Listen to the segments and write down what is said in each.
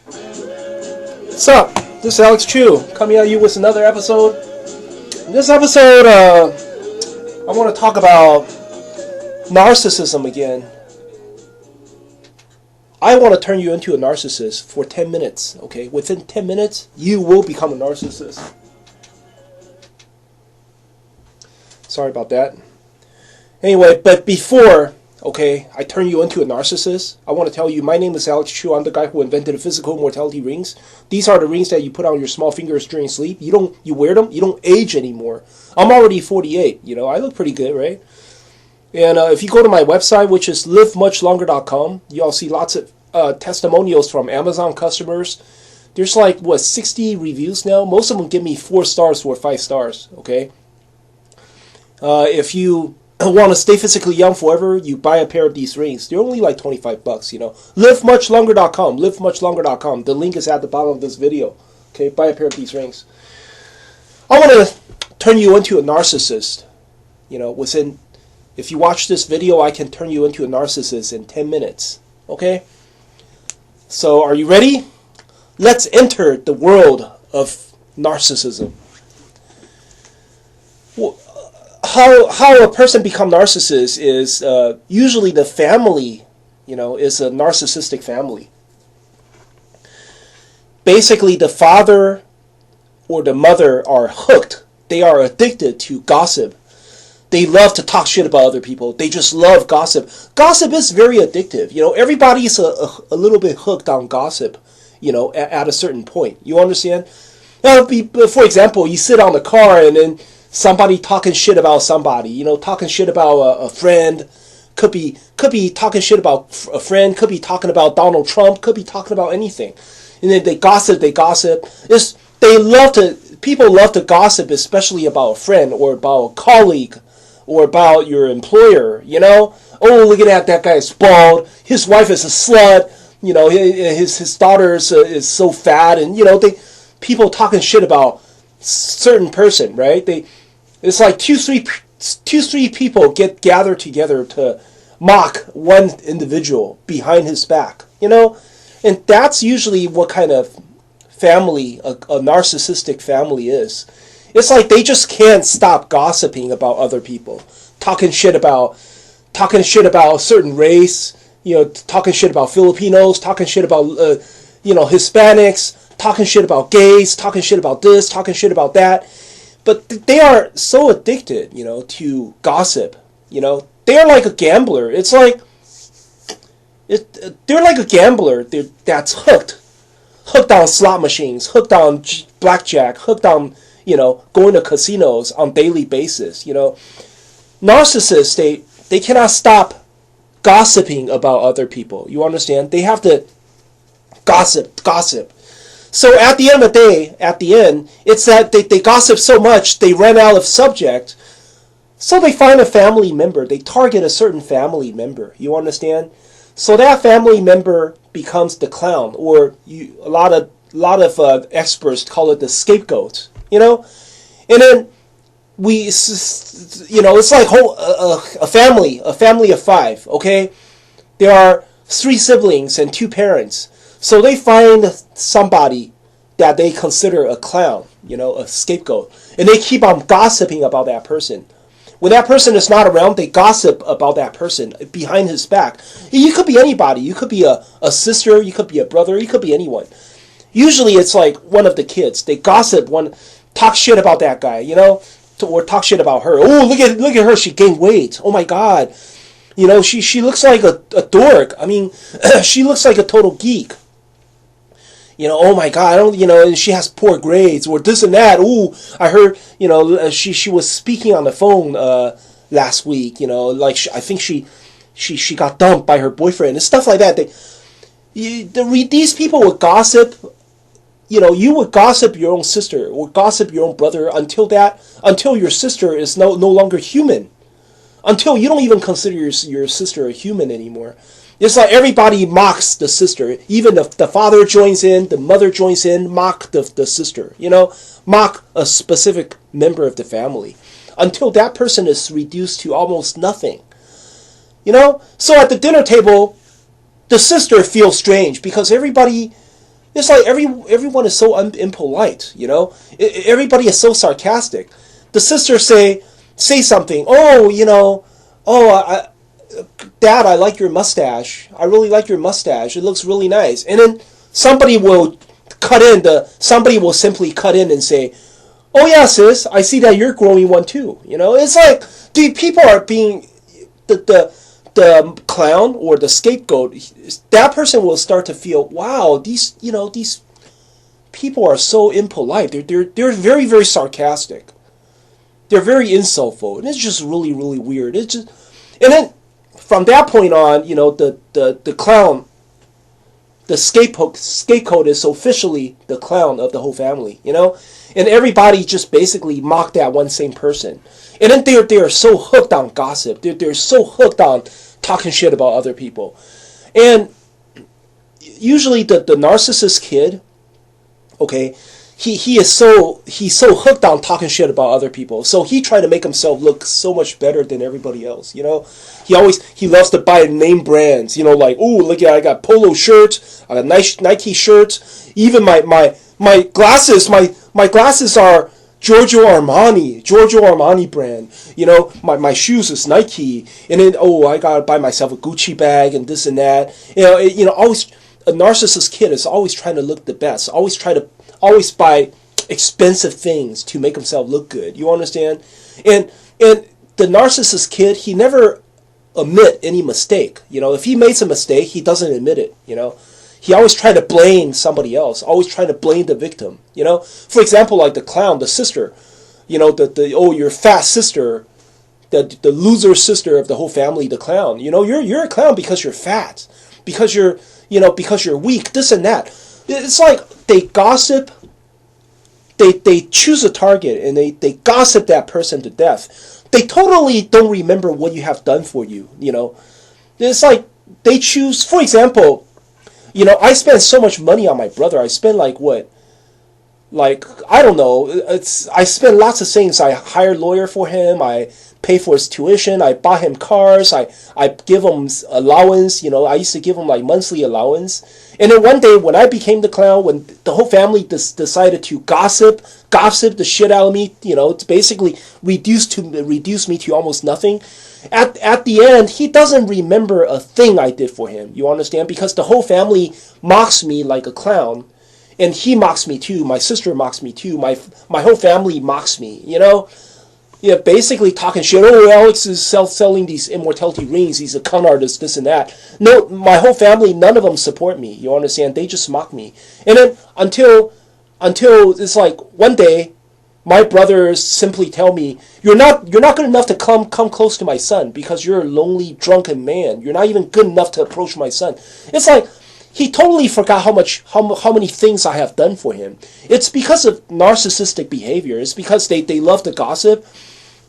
What's up? This is Alex Chu coming at you with another episode. In this episode, I want to talk about narcissism again. I want to turn you into a narcissist for 10 minutes, okay? Within 10 minutes, you will become a narcissist. Sorry about that. Anyway, but before, okay, I turn you into a narcissist, I want to tell you, my name is Alex Chu. I'm the guy who invented the physical mortality rings. These are the rings that you put on your small fingers during sleep. You wear them, you don't age anymore. I'm already 48, I look pretty good, right? And if you go to my website, which is livemuchlonger.com, you'll see lots of testimonials from Amazon customers. There's 60 reviews now. Most of them give me 4 stars or 5 stars, okay? If you want to stay physically young forever, you buy a pair of these rings. They're only like $25, livemuchlonger.com, livemuchlonger.com. The link is at the bottom of this video. Okay, buy a pair of these rings. I want to turn you into a narcissist. If you watch this video, I can turn you into a narcissist in 10 minutes. Okay? So, are you ready? Let's enter the world of narcissism. Well, how a person becomes narcissist is usually the family, is a narcissistic family. Basically, the father or the mother are hooked. They are addicted to gossip. They love to talk shit about other people. They just love gossip. Gossip is very addictive. Everybody's a little bit hooked on gossip, at a certain point. You understand? Now, for example, you sit on the car and then somebody talking shit about somebody, talking shit about a friend, could be talking shit about a friend, could be talking about Donald Trump, could be talking about anything. And then they gossip. People love to gossip, especially about a friend or about a colleague or about your employer, Oh, look at that guy's bald, his wife is a slut, his daughter is so fat, and, people talking shit about certain person, right? It's like two, three people gather together to mock one individual behind his back, and that's usually what kind of family a narcissistic family is. It's like they just can't stop gossiping about other people, talking shit about a certain race, talking shit about Filipinos, talking shit about Hispanics, talking shit about gays, talking shit about this, talking shit about that. But they are so addicted, to gossip. They're like a gambler. It's like they're like a gambler that's hooked on slot machines, hooked on blackjack, hooked on going to casinos on daily basis. Narcissists, they cannot stop gossiping about other people. You understand? They have to gossip. So at the end of the day, it's that they gossip so much, they run out of subject. So they find a family member. They target a certain family member. You understand? So that family member becomes the clown, or a lot of experts call it the scapegoat. And then it's like a family of 5. Okay, there are 3 siblings and 2 parents. So they find somebody that they consider a clown, a scapegoat, and they keep on gossiping about that person. When that person is not around, they gossip about that person behind his back. You could be anybody. You could be a sister. You could be a brother. You could be anyone. Usually it's like one of the kids. They gossip, talk shit about that guy, or talk shit about her. Oh, look at her. She gained weight. Oh my God. She looks like a dork. I mean, she looks like a total geek. Oh my God, and she has poor grades, or this and that. Ooh, I heard, she was speaking on the phone last week. I think she got dumped by her boyfriend and stuff like that. These people would gossip. You would gossip your own sister or gossip your own brother until your sister is no longer human, until you don't even consider your sister a human anymore. It's like everybody mocks the sister. Even if the father joins in, the mother joins in, mock the sister, mock a specific member of the family until that person is reduced to almost nothing. So at the dinner table, the sister feels strange because everybody It's like everyone is so impolite, you know. Everybody is so sarcastic. The sisters say something. Oh, you know, oh, Dad, I like your mustache. I really like your mustache. It looks really nice. And then somebody will somebody will simply cut in and say, "Oh yeah, sis, I see that you're growing one too." You know, it's like, dude, people are being the clown or the scapegoat. That person will start to feel, wow, these people are so impolite. They're very, very sarcastic. They're very insultful, and it's just really, really weird. It's just, and then from that point on, you know, the clown, the scapegoat is officially the clown of the whole family, you know, and everybody just basically mock that one same person, and then they're so hooked on gossip. They're so hooked on talking shit about other people, and usually the narcissist kid, okay, he's so hooked on talking shit about other people. So he tried to make himself look so much better than everybody else. You know, he loves to buy name brands. You know, like, oh, look at, I got polo shirts, I got nice Nike shirts. Even my glasses, my glasses are Giorgio Armani brand. You know, my shoes is Nike, and then, oh, I gotta buy myself a Gucci bag and this and that. You know, always a narcissist kid is always trying to look the best. Always buy expensive things to make himself look good. You understand? And the narcissist kid, he never admit any mistake. You know, if he makes a mistake, he doesn't admit it. You know, he always try to blame somebody else. Always try to blame the victim. You know, for example, like the clown, the sister. You know, your fat sister, the loser sister of the whole family, the clown. You know, you're a clown because you're fat, because you're weak, this and that. It's like they gossip, they choose a target, and they gossip that person to death. They totally don't remember what you have done for you, you know. It's like they choose, for example, you know, I spend so much money on my brother. I spend like what? Like, I don't know. I spend lots of things. I hire a lawyer for him. I pay for his tuition. I buy him cars. I give him allowance. You know, I used to give him like monthly allowance. And then one day when I became the clown, when the whole family decided to gossip the shit out of me, you know, to basically reduce me to almost nothing. At the end, he doesn't remember a thing I did for him. You understand? Because the whole family mocks me like a clown. And he mocks me too. My sister mocks me too. My whole family mocks me. You know, yeah, basically talking shit. Oh, Alex is selling these immortality rings. He's a con artist. This and that. No, my whole family, none of them support me. You understand? They just mock me. And then until it's like one day, my brothers simply tell me, "You're not good enough to come close to my son because you're a lonely, drunken man. You're not even good enough to approach my son." It's like, he totally forgot how many things I have done for him. It's because of narcissistic behavior. It's because they love to gossip.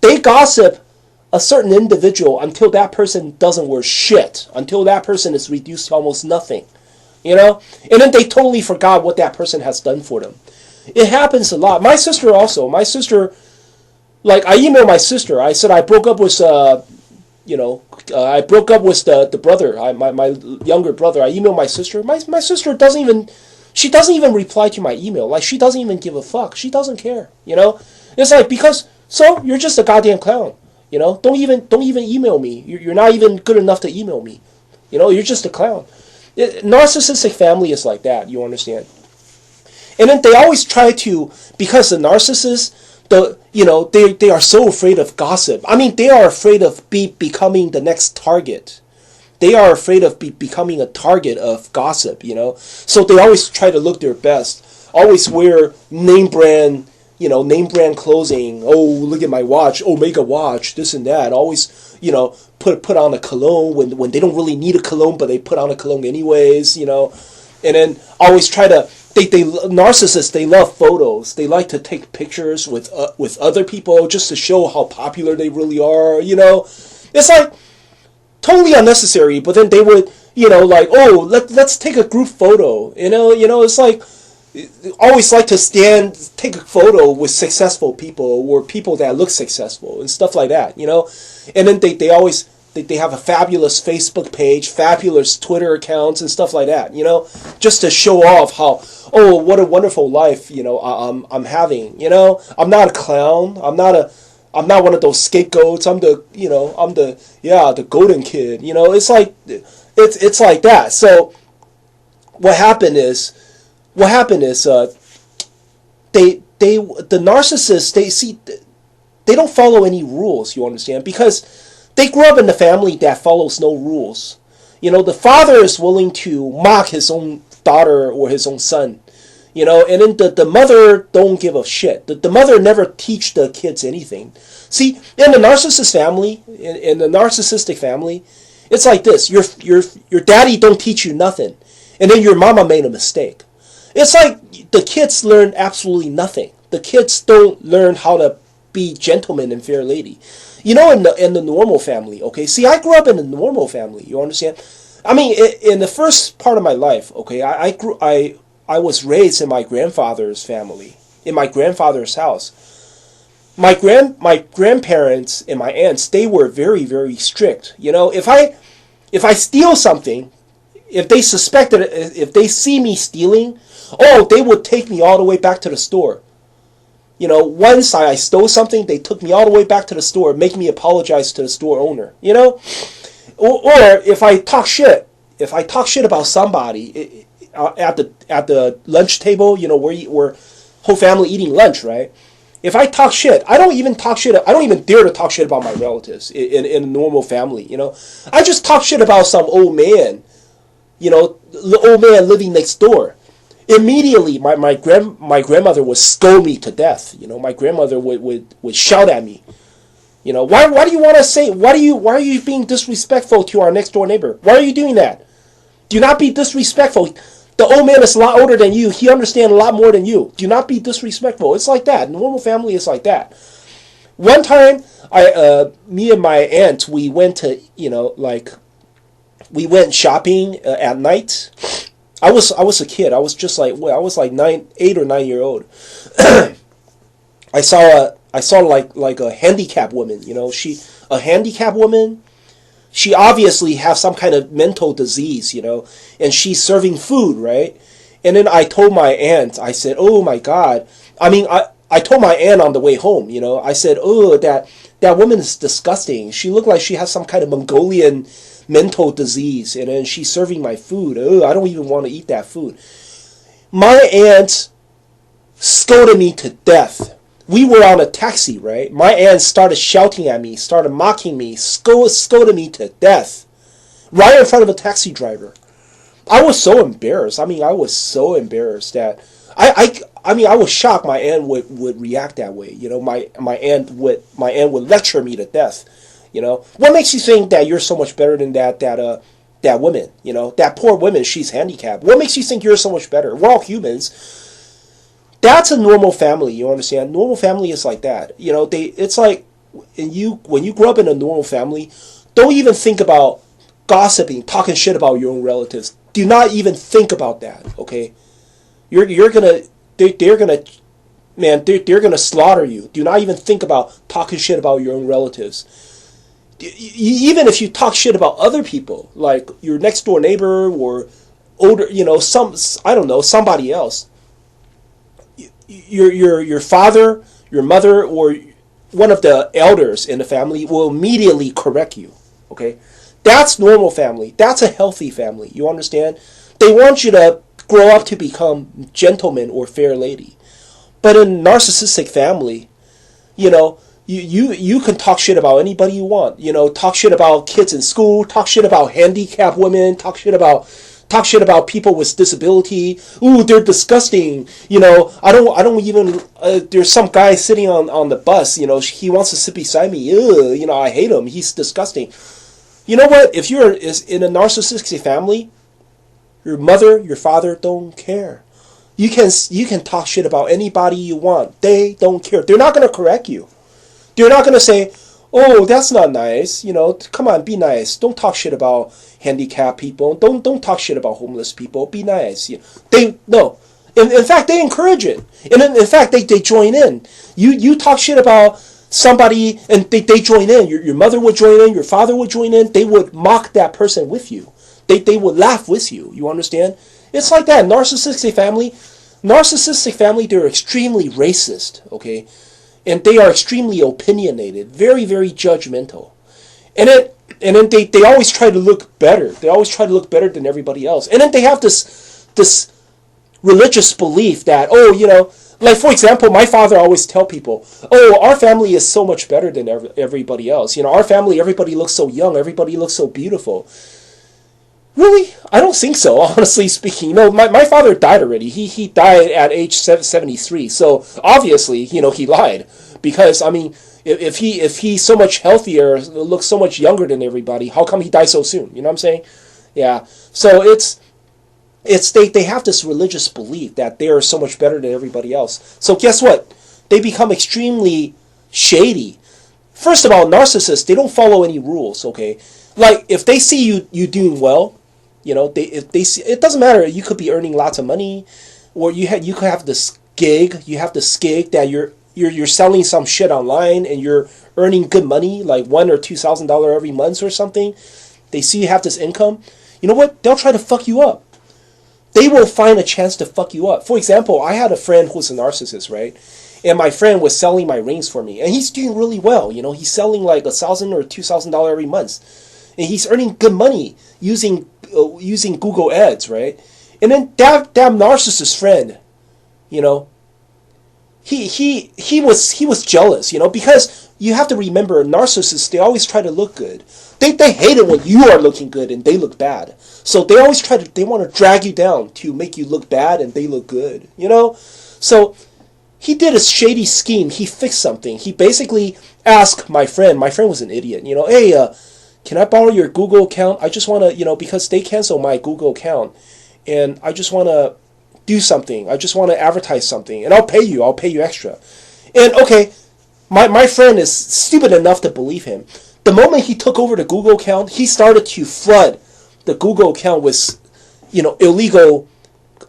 They gossip a certain individual until that person doesn't worth shit. Until that person is reduced to almost nothing. You know? And then they totally forgot what that person has done for them. It happens a lot. My sister also. My sister, like, I emailed my sister. I said I broke up with I broke up with the brother, my younger brother. I emailed my sister. My sister doesn't even reply to my email. Like, she doesn't even give a fuck. She doesn't care. You know, it's like, because so you're just a goddamn clown. You know, don't even email me. You're not even good enough to email me. You know, you're just a clown. Narcissistic family is like that. You understand? And then they always try to, because the narcissist, they are so afraid of gossip. I mean, they are afraid of becoming the next target. They are afraid of becoming a target of gossip, you know. So they always try to look their best. Always wear name brand clothing. Oh, look at my watch. Omega watch, this and that. Always, you know, put on a cologne when they don't really need a cologne, but they put on a cologne anyways, you know. And then always try to, narcissists, they love photos. They like to take pictures with other people just to show how popular they really are, you know. It's like totally unnecessary, but then they would, you know, like, oh, let's take a group photo. You know, it's like, always like to take a photo with successful people or people that look successful and stuff like that, you know. And then they always they have a fabulous Facebook page, fabulous Twitter accounts and stuff like that, just to show off how, oh, what a wonderful life, I'm having, I'm not a clown. I'm not one of those scapegoats. I'm the golden kid. It's like, it's like that. So what happened is, the narcissists, they don't follow any rules, you understand? Because they grew up in a family that follows no rules. The father is willing to mock his own daughter or his own son. And then the mother don't give a shit. The mother never teach the kids anything. See, in the narcissist family, in the narcissistic family, it's like this. Your daddy don't teach you nothing. And then your mama made a mistake. It's like the kids learn absolutely nothing. The kids don't learn how to be gentlemen and fair lady. In the normal family, okay? See, I grew up in a normal family, you understand? I mean, in the first part of my life, okay, I was raised in my grandfather's family, in my grandfather's house. My grandparents and my aunts, they were very, very strict. If I steal something, if they suspected it, if they see me stealing, they would take me all the way back to the store. Once I stole something, they took me all the way back to the store, make me apologize to the store owner. Or if I talk shit about somebody at the lunch table, where whole family eating lunch, right? If I talk shit, I don't even dare to talk shit about my relatives in a normal family. I just talk shit about some old man, the old man living next door. Immediately, my grandmother would scold me to death. My grandmother would shout at me. Why do you want to say, why are you being disrespectful to our next door neighbor? Why are you doing that? Do not be disrespectful. The old man is a lot older than you. He understands a lot more than you. Do not be disrespectful. It's like that. Normal family is like that. One time, me and my aunt, we went to, we went shopping at night. I was a kid. I was just like, I was like 8 or 9 year old. I saw like a handicapped woman. A handicapped woman. She obviously has some kind of mental disease, and she's serving food, right? And then I told my aunt, I said, oh my God. I mean, I told my aunt on the way home, I said, oh, that woman is disgusting. She looked like she has some kind of Mongolian mental disease, and then she's serving my food. Oh, I don't even want to eat that food. My aunt scolded me to death. We were on a taxi, right? My aunt started shouting at me, started mocking me, scolded me to death, right in front of a taxi driver. I was so embarrassed. I mean, I was so embarrassed that I was shocked my aunt would react that way. My aunt would lecture me to death. What makes you think that you're so much better than that woman? That poor woman, she's handicapped. What makes you think you're so much better? We're all humans. That's a normal family, you understand? Normal family is like that. It's like when you grow up in a normal family, don't even think about gossiping, talking shit about your own relatives. Do not even think about that, okay? They're gonna slaughter you. Do not even think about talking shit about your own relatives. Even if you talk shit about other people, like your next door neighbor or older, somebody else. Your father, your mother, or one of the elders in the family will immediately correct you. Okay, that's normal family. That's a healthy family. You understand? They want you to grow up to become gentleman or fair lady. But in a narcissistic family, you can talk shit about anybody you want. Talk shit about kids in school. Talk shit about handicapped women. Talk shit about people with disability. Ooh, they're disgusting. I don't even. There's some guy sitting on the bus. He wants to sit beside me. Ugh, I hate him. He's disgusting. You know what? If you're in a narcissistic family, your mother, your father don't care. You can talk shit about anybody you want. They don't care. They're not gonna correct you. They're not gonna say, "Oh, that's not nice." Come on, be nice. Don't talk shit about handicapped people. Don't talk shit about homeless people. Be nice. No. In fact, they encourage it. And in fact, they join in. You talk shit about somebody, and they join in. Your mother would join in, your father would join in. They would mock that person with you. They would laugh with you. You understand? It's like that. Narcissistic family, they're extremely racist, okay? And they are extremely opinionated, very, very judgmental. And then they always try to look better. They always try to look better than everybody else. And then they have this religious belief that, like for example, my father always tell people, oh, our family is so much better than everybody else. Our family, everybody looks so young, everybody looks so beautiful. Really? I don't think so, honestly speaking. My father died already. He died at age 73. So obviously, he lied. Because, I mean, if he's so much healthier, looks so much younger than everybody, how come he died so soon? You know what I'm saying? Yeah. So they have this religious belief that they are so much better than everybody else. So guess what? They become extremely shady. First of all, narcissists, they don't follow any rules, okay? Like, if they see you doing well, if they see, it doesn't matter. You could be earning lots of money, or you could have this gig. You have this gig that you're selling some shit online and you're earning good money, like $1,000 or $2,000 every month or something. They see you have this income. You know what? They'll try to fuck you up. They will find a chance to fuck you up. For example, I had a friend who's a narcissist, right? And my friend was selling my rings for me, and he's doing really well. He's selling like $1,000 or $2,000 every month, and he's earning good money using Google Ads, right? And then that narcissist friend, he was jealous, because you have to remember, narcissists, they always try to look good. They hate it when you are looking good and they look bad. So they always they want to drag you down to make you look bad and they look good, So he did a shady scheme. He fixed something. He basically asked my friend was an idiot, hey, can I borrow your Google account? I just want to, because they canceled my Google account, and I just want to do something. I just want to advertise something, and I'll pay you extra. And okay, my friend is stupid enough to believe him. The moment he took over the Google account, he started to flood the Google account with, illegal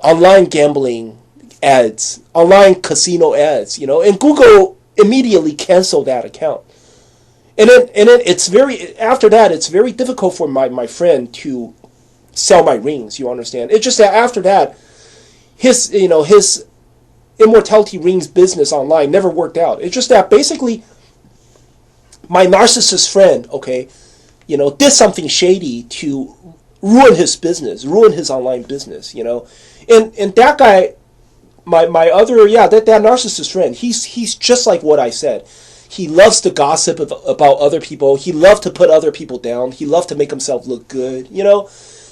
online gambling ads, online casino ads, and Google immediately canceled that account. And then after that, it's very difficult for my friend to sell my rings, you understand? It's just that after that, his immortality rings business online never worked out. It's just that basically my narcissist friend, okay, did something shady to ruin his business, ruin his online business, And that guy, that narcissist friend, he's just like what I said. He loves to gossip about other people. He loves to put other people down. He loves to make himself look good,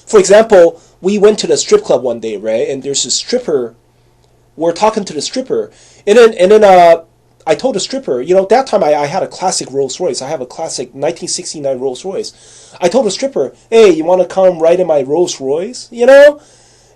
For example, we went to the strip club one day, right? And there's a stripper. We're talking to the stripper. And then I told the stripper, that time I had a classic Rolls Royce. I have a classic 1969 Rolls Royce. I told the stripper, hey, you want to come ride in my Rolls Royce?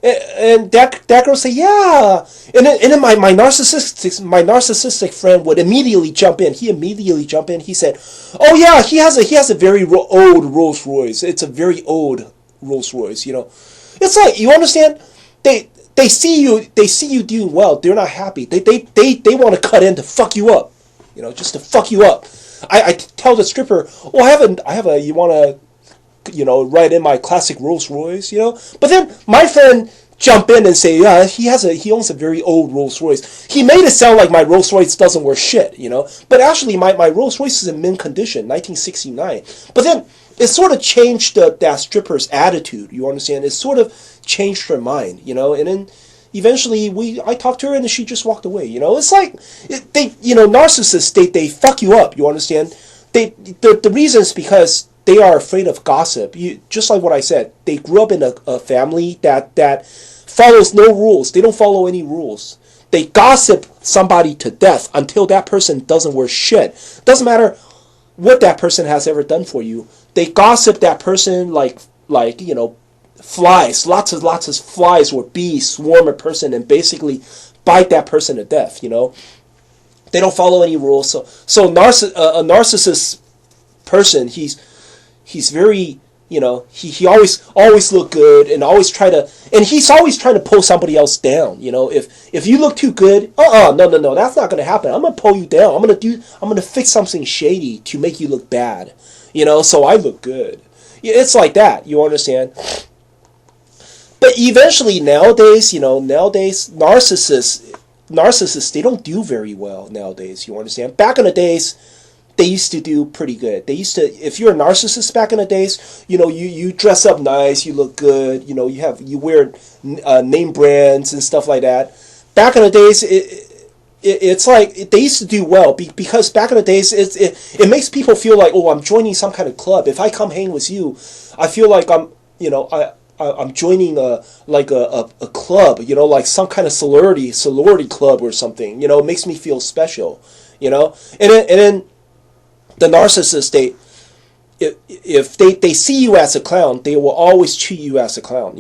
And that girl said, yeah. And then my narcissistic friend would immediately jump in. He immediately jumped in. He said, oh yeah, he has a very old Rolls Royce. It's a very old Rolls Royce. It's like, you understand? They see you doing well. They're not happy. They want to cut in to fuck you up. Just to fuck you up. I tell the stripper, oh, I have a you want to ride in my classic Rolls Royce, But then my friend jump in and say, yeah, he owns a very old Rolls Royce. He made it sound like my Rolls Royce doesn't worth shit, But actually my Rolls Royce is in mint condition, 1969. But then it sort of changed that stripper's attitude, you understand? It sort of changed her mind, And then eventually I talked to her and she just walked away, It's like narcissists, they fuck you up, you understand? The reason is because they are afraid of gossip. Just like what I said, they grew up in a family that follows no rules. They don't follow any rules. They gossip somebody to death until that person doesn't worth shit. Doesn't matter what that person has ever done for you. They gossip that person like flies. Lots of flies or bees swarm a person and basically bite that person to death. They don't follow any rules. So a narcissist person, he's very He always look good and he's always trying to pull somebody else down. If you look too good, no, that's not gonna happen. I'm gonna pull you down. I'm gonna fix something shady to make you look bad. So I look good. It's like that. You understand? But eventually nowadays, narcissists, they don't do very well nowadays. You understand? Back in the days, they used to do pretty good. They used to, if you're a narcissist back in the days, you dress up nice, you look good, you wear name brands and stuff like that. Back in the days, it's like they used to do well because back in the days, it makes people feel like, oh, I'm joining some kind of club. If I come hang with you, I feel like I'm joining a club, like some kind of sorority club or something. It makes me feel special, and then the narcissist, if they see you as a clown, they will always treat you as a clown.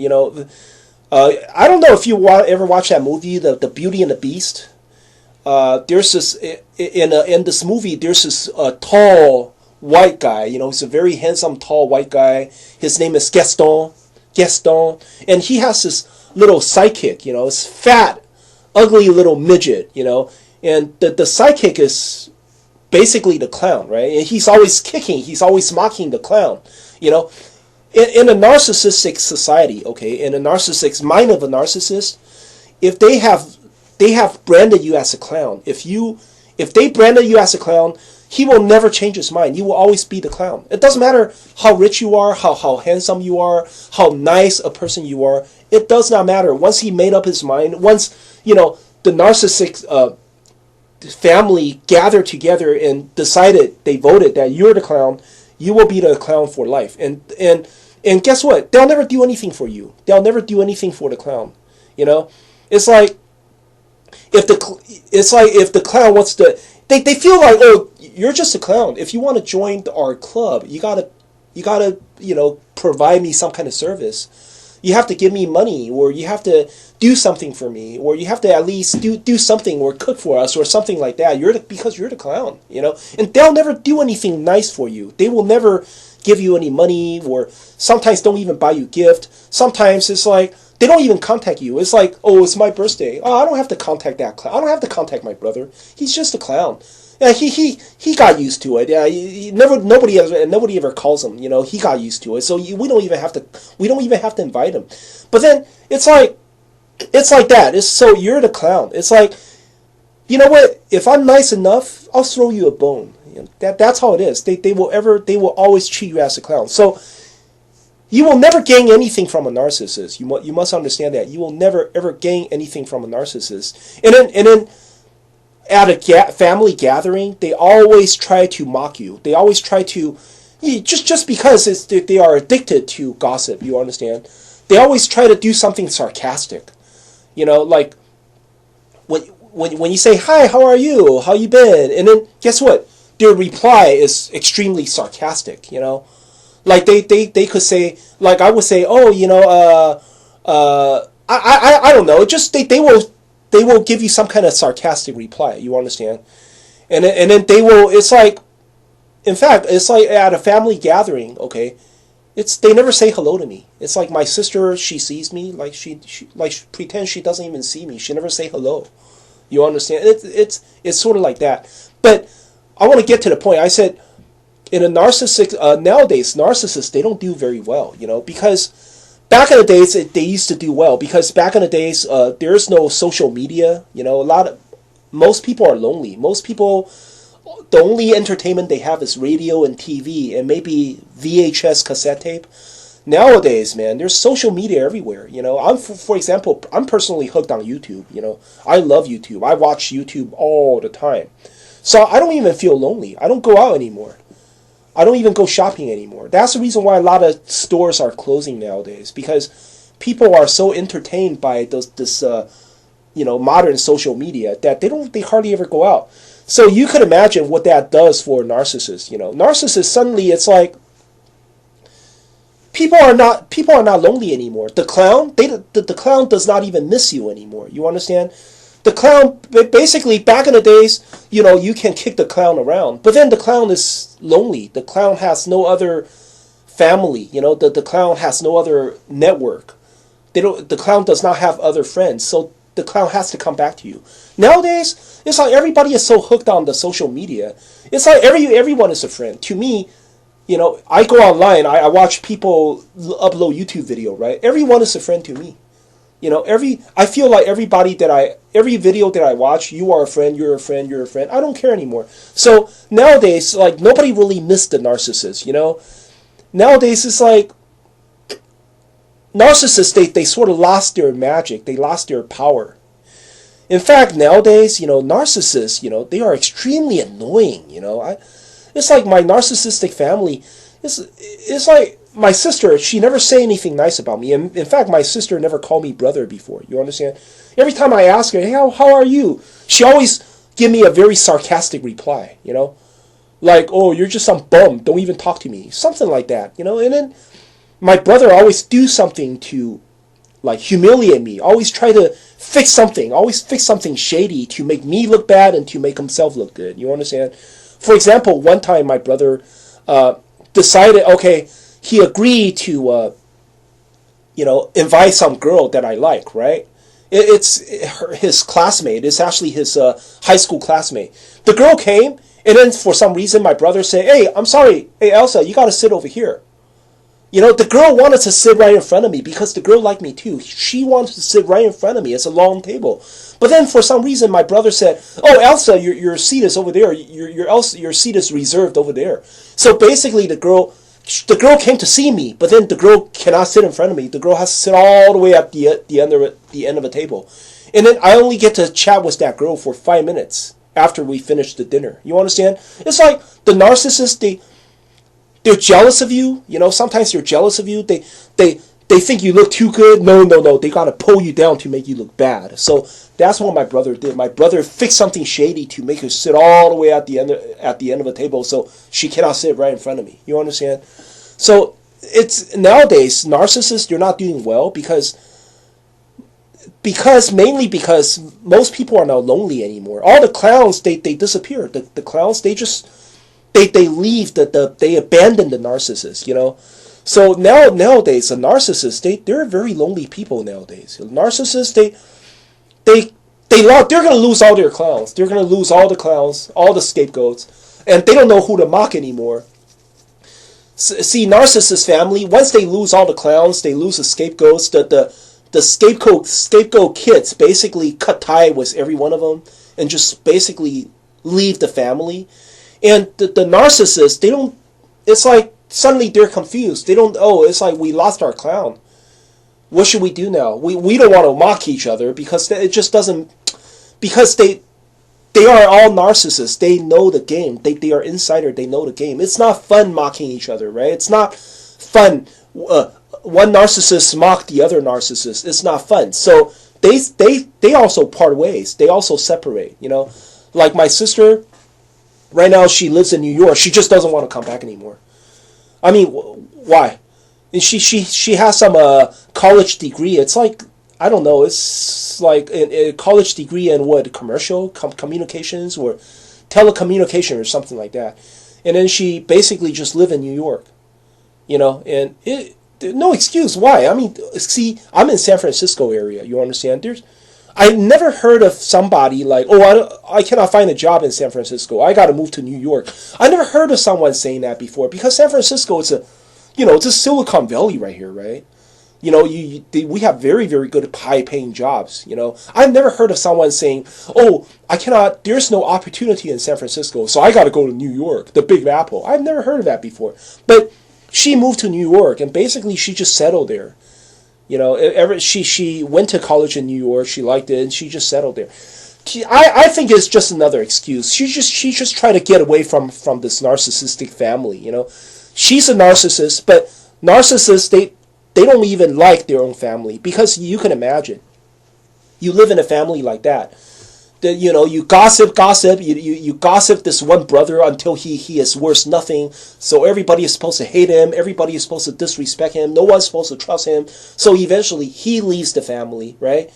I don't know if you ever watch that movie, the Beauty and the Beast. There's this in this movie. There's this tall white guy. He's a very handsome tall white guy. His name is Gaston, and he has this little sidekick. This fat, ugly little midget. And the sidekick is basically the clown, right? And he's always kicking, he's always mocking the clown, In a narcissistic society, okay, in a narcissistic mind of a narcissist, if they have branded you as a clown, if they branded you as a clown, he will never change his mind. You will always be the clown. It doesn't matter how rich you are, how handsome you are, how nice a person you are. It does not matter. Once he made up his mind, once the narcissistic family gathered together and decided, they voted that you're the clown, you will be the clown for life. And guess what? They'll never do anything for you. They'll never do anything for the clown. It's like if the clown wants to, they feel like, oh, you're just a clown. If you want to join our club, you gotta provide me some kind of service. You have to give me money, or you have to do something for me, or you have to at least do something or cook for us or something like that. Because you're the clown, And they'll never do anything nice for you. They will never give you any money, or sometimes don't even buy you gift. Sometimes it's like they don't even contact you. It's like, oh, it's my birthday. Oh, I don't have to contact that clown. I don't have to contact my brother. He's just a clown. Yeah, he got used to it. Yeah, nobody ever calls him. He got used to it. So we don't even have to invite him. But then it's like that. So you're the clown. It's like, you know what? If I'm nice enough, I'll throw you a bone. That's how it is. They will always treat you as a clown. So you will never gain anything from a narcissist. You must understand that. You will never ever gain anything from a narcissist. And then at a family gathering, they always try to mock you. They always try to, just because they are addicted to gossip, you understand? They always try to do something sarcastic. Like when you say, hi, how are you? How you been? And then guess what? Their reply is extremely sarcastic, Like they could say, like I would say, oh, I don't know. Just they will give you some kind of sarcastic reply. You understand? And then they will. It's like, in fact, it's like at a family gathering. Okay, they never say hello to me. It's like my sister. She sees me like she pretends she doesn't even see me. She never say hello. You understand? It's sort of like that. But I want to get to the point. I said, in a narcissistic nowadays, narcissists, they don't do very well. Because back in the days, they used to do well, because back in the days, there's no social media. Most people are lonely. Most people, the only entertainment they have is radio and TV and maybe VHS cassette tape. Nowadays, man, there's social media everywhere. For example, I'm personally hooked on YouTube. I love YouTube. I watch YouTube all the time. So I don't even feel lonely. I don't go out anymore. I don't even go shopping anymore. That's the reason why a lot of stores are closing nowadays, because people are so entertained by this modern social media that they hardly ever go out. So you could imagine what that does for narcissists. Narcissists, suddenly it's like people are not lonely anymore. The clown, the clown does not even miss you anymore. You understand? The clown, basically, back in the days, you can kick the clown around, but then the clown is lonely. The clown has no other family. The clown has no other network. The clown does not have other friends, so the clown has to come back to you. Nowadays, it's like everybody is so hooked on the social media. It's like everyone is a friend. To me, I go online, I watch people upload YouTube video, right? Everyone is a friend to me. I feel like every video that I watch, you are a friend, you're a friend, you're a friend. I don't care anymore. So nowadays, like, nobody really missed the narcissist, Nowadays, it's like, narcissists, they sort of lost their magic. They lost their power. In fact, nowadays, narcissists, they are extremely annoying, it's like my narcissistic family, it's like my sister, she never say anything nice about me. In fact, my sister never called me brother before, you understand? Every time I ask her, hey, how are you? She always give me a very sarcastic reply, Like, oh, you're just some bum, don't even talk to me. Something like that, And then my brother always do something to, like, humiliate me. Always try to fix something shady to make me look bad and to make himself look good. You understand? For example, one time my brother decided, okay, he agreed to, invite some girl that I like, right? It's his classmate. It's actually his high school classmate. The girl came, and then for some reason my brother said, hey, I'm sorry, hey, Elsa, you got to sit over here. The girl wanted to sit right in front of me because the girl liked me too. She wanted to sit right in front of me. It's a long table. But then for some reason my brother said, oh, Elsa, your seat is over there. Your seat is reserved over there. So basically the girl came to see me, but then the girl cannot sit in front of me. The girl has to sit all the way at the end of the table. And then I only get to chat with that girl for 5 minutes after we finish the dinner. You understand? It's like the narcissist, they're jealous of you. Sometimes they're jealous of you. They think you look too good. No. They gotta pull you down to make you look bad. So that's what my brother did. My brother fixed something shady to make her sit all the way at the end of a table, so she cannot sit right in front of me. You understand? So it's nowadays narcissists, they're not doing well because mainly because most people are not lonely anymore. All the clowns they disappear. The clowns they leave they abandon the narcissist, So nowadays the narcissists they're very lonely people nowadays. Narcissists they're gonna lose all their clowns. They're gonna lose all the clowns, all the scapegoats, and they don't know who to mock anymore. See, narcissist family, once they lose all the clowns, they lose the scapegoats. The scapegoat kids basically cut tie with every one of them and just basically leave the family. And the narcissists, they don't, it's like suddenly they're confused. They don't, it's like we lost our clown. What should we do now? We don't want to mock each other because it just doesn't, because they are all narcissists. They know the game. They are insider. They know the game. It's not fun mocking each other, right? It's not fun. One narcissist mock the other narcissist. It's not fun. So they also part ways. They also separate, Like my sister, right now, she lives in New York. She just doesn't want to come back anymore. I mean, why? And she has some college degree. It's like, I don't know. It's like a college degree in what, commercial communications or telecommunication or something like that. And then she basically just live in New York, And no excuse why. I mean, see, I'm in San Francisco area. You understand? I never heard of somebody like, I cannot find a job in San Francisco. I got to move to New York. I never heard of someone saying that before because San Francisco is it's a Silicon Valley right here, right? We have very, very good high-paying jobs, I've never heard of someone saying, there's no opportunity in San Francisco, so I got to go to New York, the Big Apple. I've never heard of that before. But she moved to New York, and basically she just settled there. She went to college in New York. She liked it, and she just settled there. I think it's just another excuse. She just tried to get away from this narcissistic family. She's a narcissist, but narcissists they don't even like their own family because you can imagine, you live in a family like that. You gossip, you gossip this one brother until he is worth nothing. So everybody is supposed to hate him. Everybody is supposed to disrespect him. No one's supposed to trust him. So eventually he leaves the family, right?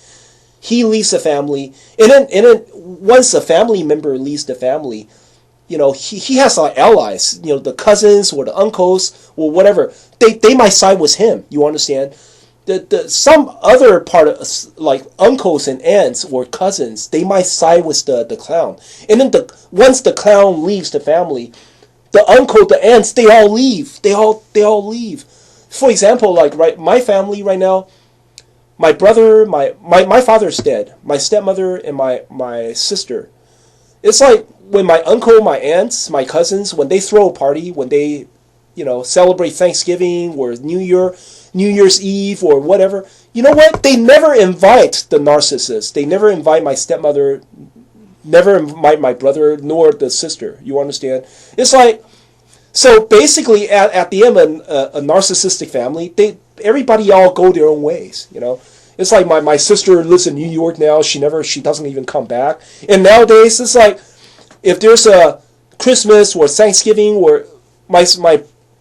He leaves the family, and then once a family member leaves the family, he has like allies, the cousins or the uncles or whatever. They might side with him. You understand? Some other part of like uncles and aunts or cousins, they might side with the clown. And then once the clown leaves the family, the uncle, the aunts, they all leave. They all leave. For example, like my family right now, my brother, my father's dead. My stepmother and my sister. It's like when my uncle, my aunts, my cousins, when they throw a party, when they, celebrate Thanksgiving or New Year's Eve or whatever, you know what? They never invite the narcissist. They never invite my stepmother, never invite my brother, nor the sister. You understand? It's like, so basically at the end of a narcissistic family, everybody all go their own ways, It's like my sister lives in New York now. She doesn't even come back. And nowadays, it's like, if there's a Christmas or Thanksgiving or my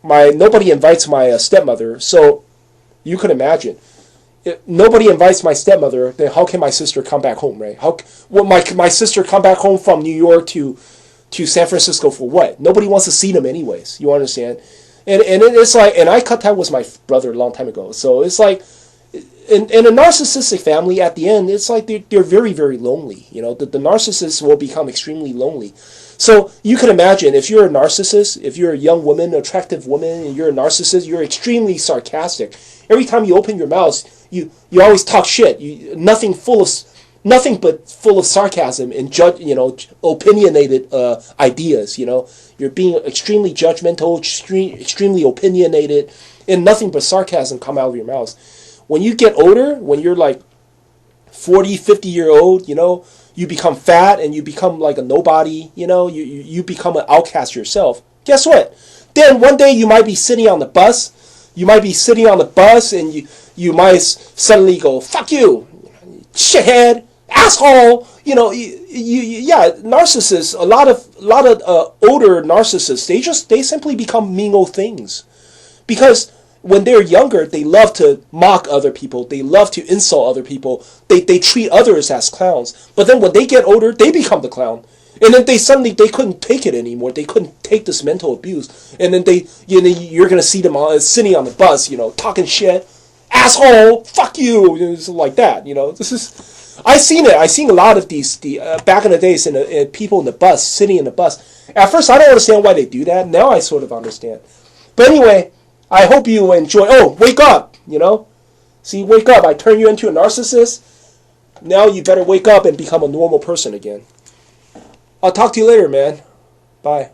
nobody invites my stepmother, so you could imagine. If nobody invites my stepmother, then how can my sister come back home, right? Will my sister come back home from New York to San Francisco for what? Nobody wants to see them anyways. You understand? And it's like, and I cut ties with my brother a long time ago. So it's like, in a narcissistic family, at the end, it's like they're very, very lonely. The narcissist will become extremely lonely. So you can imagine, if you're a narcissist, if you're a young woman, attractive woman, and you're a narcissist, you're extremely sarcastic. Every time you open your mouth, you always talk shit. Nothing but full of sarcasm and opinionated ideas. You're being extremely judgmental, extremely opinionated, and nothing but sarcasm come out of your mouth. When you get older, when you're like 40, 50-year-old, you become fat and you become like a nobody, you become an outcast yourself. Guess what? Then one day you might be sitting on the bus. You might be sitting on the bus and you might suddenly go, fuck you, shithead, asshole. Narcissists, a lot of older narcissists, they simply become mean old things. Because when they're younger, they love to mock other people. They love to insult other people. They treat others as clowns. But then when they get older, they become the clown. And then they couldn't take it anymore. They couldn't take this mental abuse. And then you're going to see them sitting on the bus, talking shit. Asshole, fuck you, like that, This is, I seen it. I seen a lot of these back in the days, people in the bus, sitting in the bus. At first, I don't understand why they do that. Now I sort of understand. But anyway, I hope you enjoy. Oh, wake up, See, wake up. I turn you into a narcissist. Now you better wake up and become a normal person again. I'll talk to you later, man. Bye.